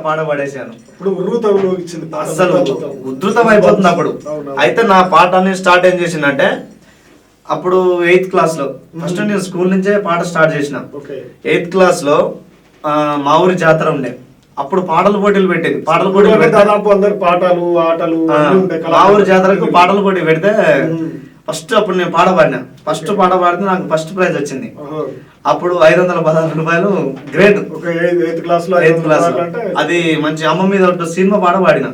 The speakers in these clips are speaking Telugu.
పాట పాడేశాను. ఇచ్చింది అసలు ఉధృతం అయిపోతుంది అప్పుడు. అయితే నా పాట అనేది స్టార్ట్ ఏం చేసిందంటే అప్పుడు 8th క్లాస్ లో, ఫస్ట్ నేను స్కూల్ నుంచే పాట స్టార్ట్ చేసిన. 8th క్లాస్ లో మా ఊరి జాతర ఉండే, అప్పుడు పాటల పోటీలు పెట్టేది. పాటల పోటీలు దాదాపు అందరు పాటలు ఆటలు మా ఊరి జాతరకు పాటల పోటీ పెడితే ఫస్ట్ అప్పుడు నేను పాట పాడినా. ఫస్ట్ పాట పాడితే నాకు ఫస్ట్ ప్రైజ్ వచ్చింది. అప్పుడు 516 రూపాయలు. గ్రేట్. 8th క్లాస్ లో అది మంచి అమ్మ మీద సినిమా పాట పాడిన.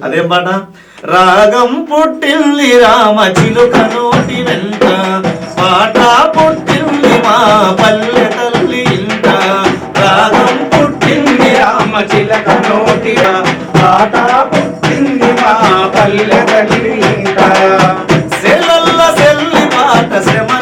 అదేం పాట? రాగం పుట్టింది రామ చిలుక నోటి వెంట, పాట పుట్టింది మా పల్లె తల్లి ఇంట. రాగం పుట్టింది రామ చిలుక నోటి, పాట పుట్టింది మా పల్లె తల్లి ఇంట. సెల్లల్ల సెల్లి పాట శ్రమ